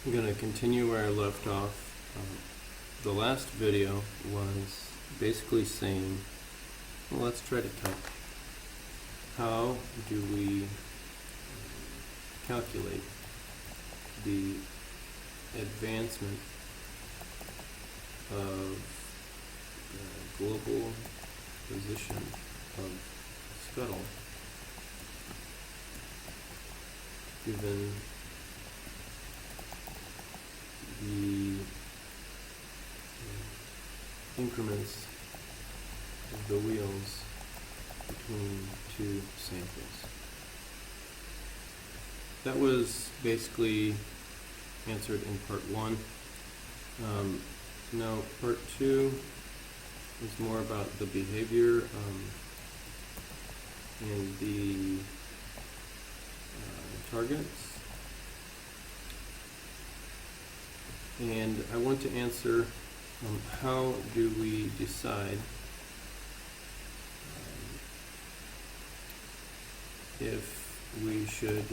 I'm going to continue where I left off. The last video was basically saying, well, let's try to type. How do we calculate the advancement of the global position of SCUTTLE given the increments of the wheels between two samples. That was basically answered in part 1. Now part 2 is more about the behavior and the targets. And I want to answer how do we decide if we should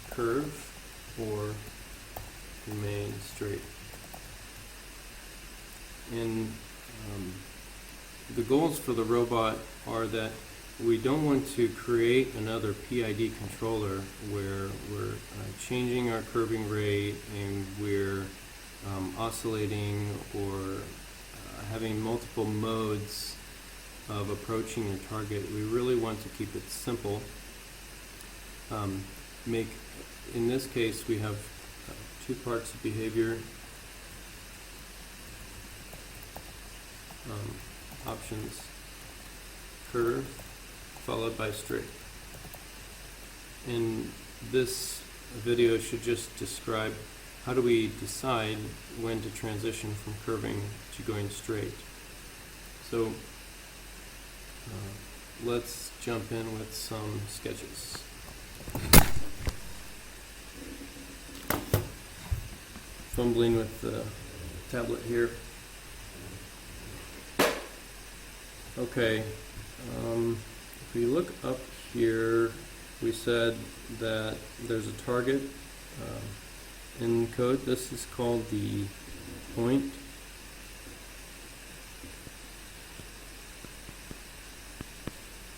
curve or remain straight. And the goals for the robot are that we don't want to create another PID controller where we're changing our curving rate and we're oscillating or having multiple modes of approaching your target. We really want to keep it simple. In this case, we have 2 parts of behavior. Options: curve followed by straight. And this video should just describe how do we decide when to transition from curving to going straight. So let's jump in with some sketches. Fumbling with the tablet here. Okay, if we look up here, we said that there's a target in code. This is called the point.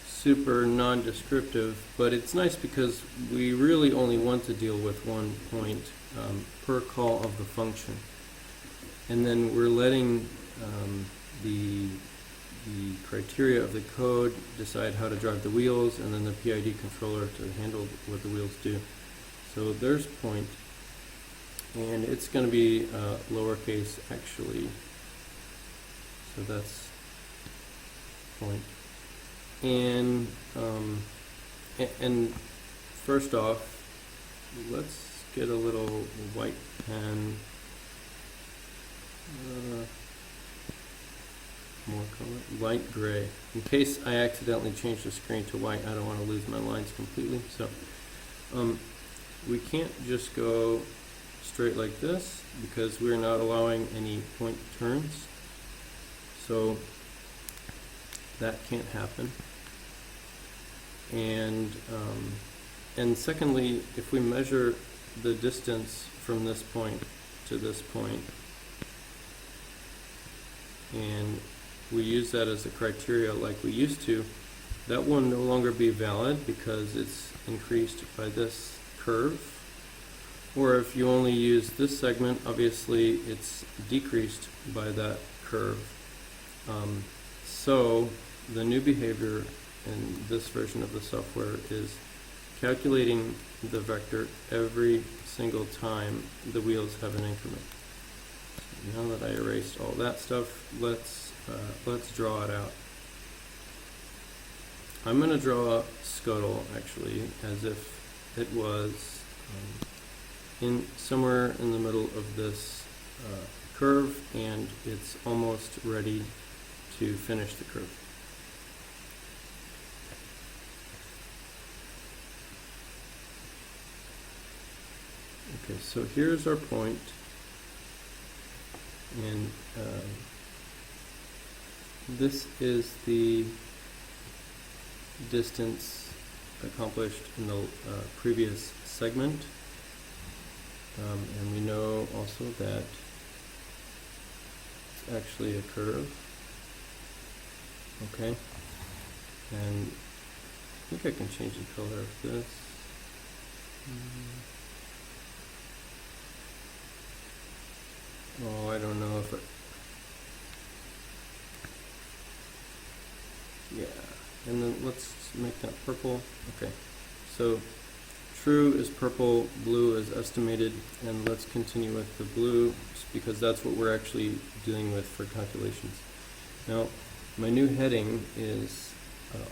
Super non-descriptive, but it's nice because we really only want to deal with one point per call of the function. And then we're letting the criteria of the code decide how to drive the wheels, and then the PID controller to handle what the wheels do. So there's point, and it's going to be lowercase actually. So that's point. And first off, let's get a little white pen. More color, light gray. In case I accidentally change the screen to white, I don't want to lose my lines completely. So we can't just go straight like this because we're not allowing any point turns. So that can't happen. And secondly, if we measure the distance from this point to this point, and we use that as a criteria like we used to, that will no longer be valid because it's increased by this curve. Or if you only use this segment, obviously it's decreased by that curve. So the new behavior in this version of the software is calculating the vector every single time the wheels have an increment. So now that I erased all that stuff, let's draw it out. I'm going to draw SCUTTLE actually as if it was in somewhere in the middle of this curve, and it's almost ready to finish the curve. Okay, so here's our point, and this is the distance accomplished in the previous segment. and we know also that it's actually a curve. Okay, and I think I can change the color of this. Oh, I don't know if it, yeah, and then let's make that purple. Okay, so true is purple, blue is estimated, and let's continue with the blue because that's what we're actually dealing with for calculations. Now, my new heading is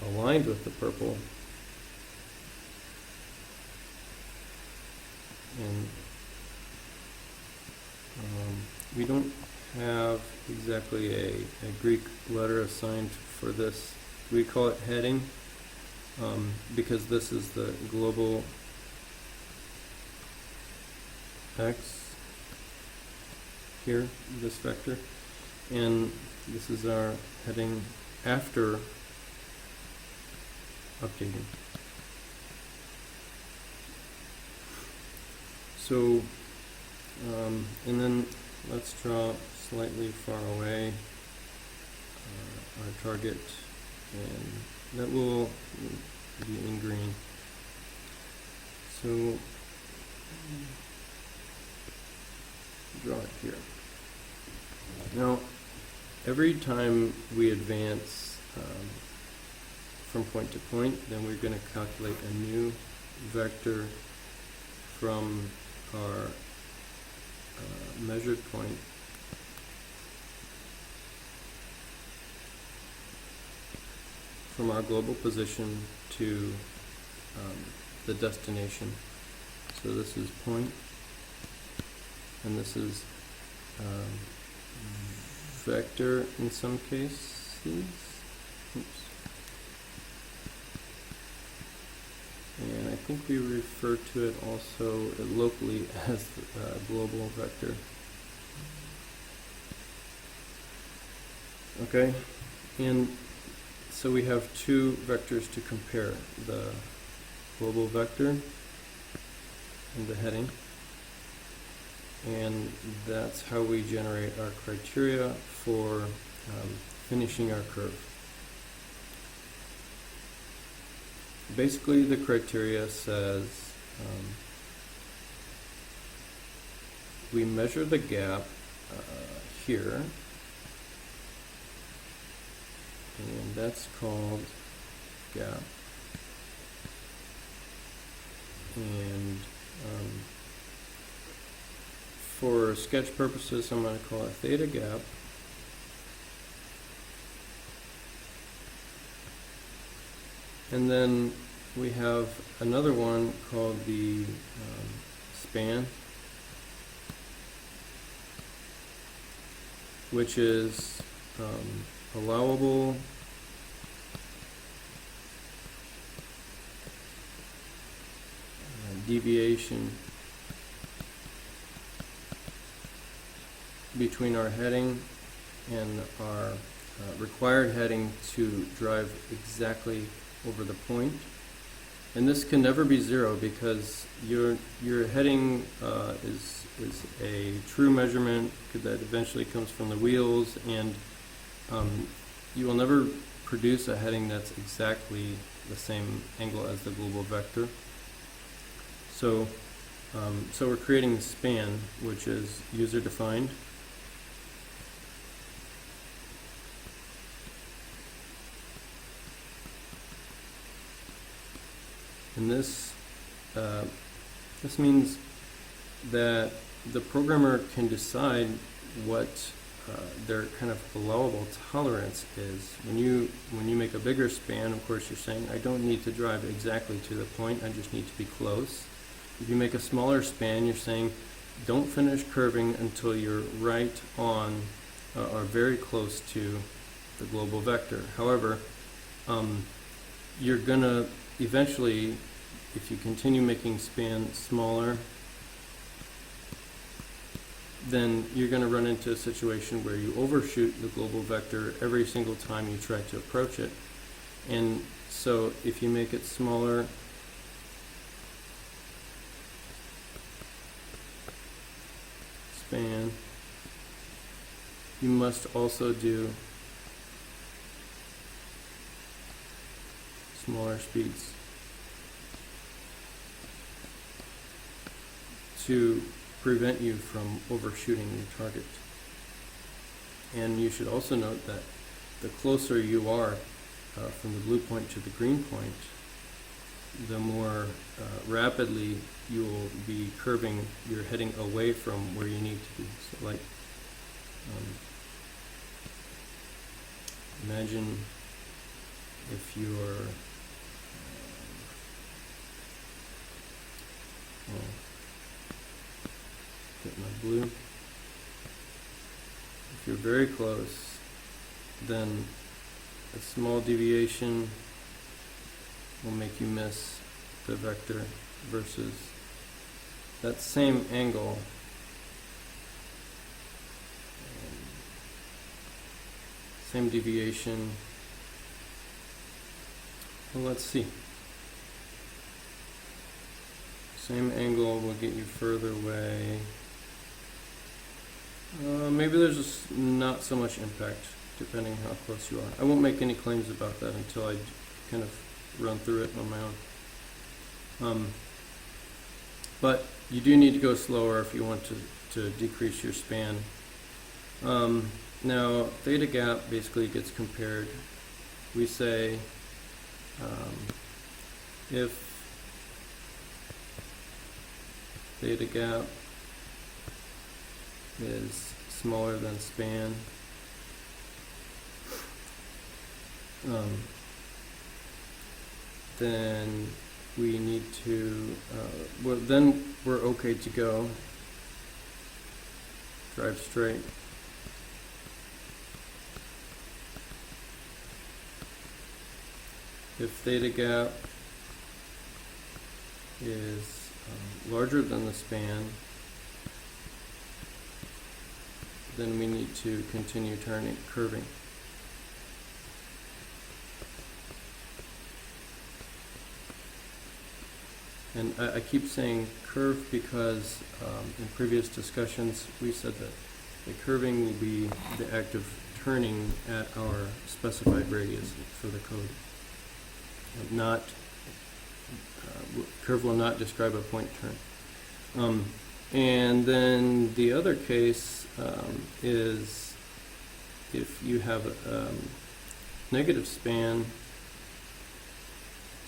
aligned with the purple, and we don't have exactly a Greek letter assigned for this. We call it heading because this is the global X here, this vector, and this is our heading after updating. So, and then let's draw slightly far away our target, and that will be in green. So, draw it here. Now, every time we advance from point to point, then we're going to calculate a new vector from our measured point from our global position to the destination. So this is point, and this is vector in some cases. Oops. And I think we refer to it also locally as global vector. Okay, and so we have two vectors to compare, the global vector and the heading, and that's how we generate our criteria for finishing our curve. Basically, the criteria says we measure the gap here, and that's called gap, and for sketch purposes I'm going to call it theta gap. And then we have another one called the span, which is allowable deviation between our heading and our required heading to drive exactly over the point. And this can never be zero because your heading is a true measurement that eventually comes from the wheels, and you will never produce a heading that's exactly the same angle as the global vector. So so we're creating a span, which is user defined. And this means that the programmer can decide what their kind of allowable tolerance is. When you make a bigger span, of course, you're saying, I don't need to drive exactly to the point, I just need to be close. If you make a smaller span, you're saying, don't finish curving until you're right on or very close to the global vector. However, you're going to eventually, if you continue making span smaller, then you're going to run into a situation where you overshoot the global vector every single time you try to approach it. And so if you make it smaller, span, you must also do smaller speeds to prevent you from overshooting your target. And you should also note that the closer you are from the blue point to the green point, the more rapidly you will be curving. You're heading away from where you need to be. So like, imagine if you're get my blue. If you're very close, then a small deviation will make you miss the vector, versus that same angle same deviation. Well, let's see. Same angle will get you further away. Maybe there's just not so much impact depending how close you are. I won't make any claims about that until I kind of run through it on my own. But you do need to go slower if you want to decrease your span. Now, theta gap basically gets compared. We say if theta gap is smaller than span, then we need to, well, then we're okay to go. Drive straight. If theta gap is larger than the span, then we need to continue curving. And I keep saying curve because in previous discussions we said that the curving will be the act of turning at our specified radius for the code. Not curve will not describe a point turn. And then the other case is if you have a negative span.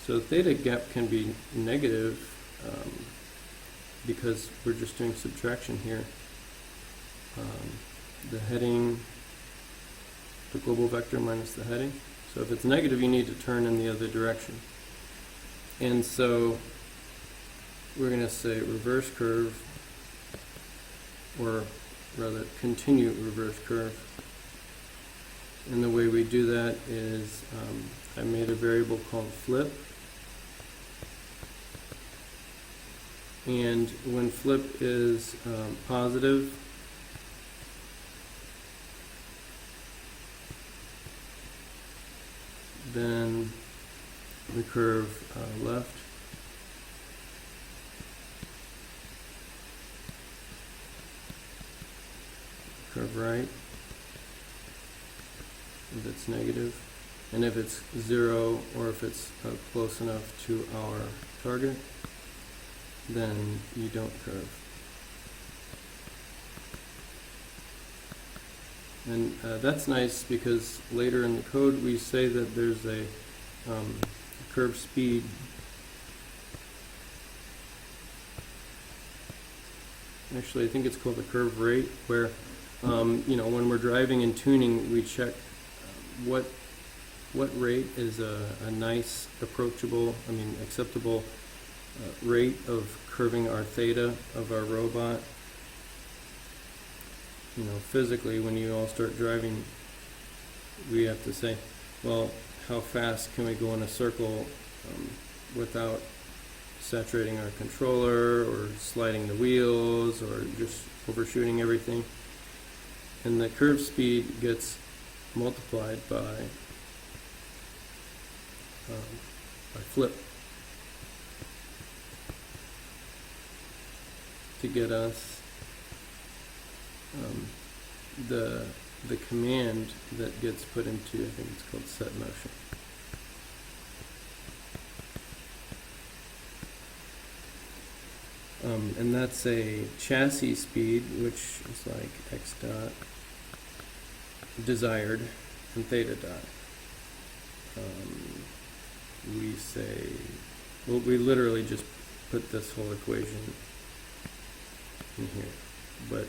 So theta gap can be negative because we're just doing subtraction here. The heading, the global vector minus the heading. So if it's negative, you need to turn in the other direction. And so we're going to say reverse curve, or rather continue reverse curve. And the way we do that is I made a variable called flip. And when flip is positive, then we curve left. Curve right if it's negative, and if it's 0 or if it's close enough to our target, then you don't curve. And that's nice because later in the code we say that there's a curve speed. Actually, I think it's called the curve rate, where you know, when we're driving and tuning, we check what rate is a nice, approachable, acceptable rate of curving our theta of our robot. You know, physically, when you all start driving, we have to say, well, how fast can we go in a circle without saturating our controller or sliding the wheels or just overshooting everything? And the curve speed gets multiplied by flip to get us the command that gets put into, I think it's called set motion. And that's a chassis speed, which is like x dot desired and theta dot. We say, well, we literally just put this whole equation in here, but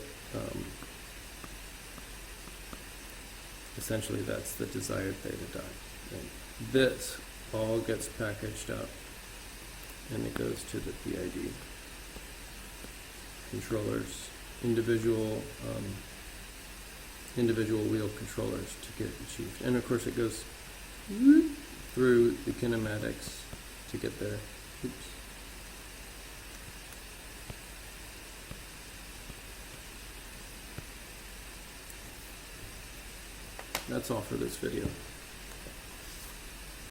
essentially that's the desired theta dot. And this all gets packaged up and it goes to the PID controllers, individual wheel controllers to get achieved. And of course it goes through the kinematics to get there. Oops. That's all for this video.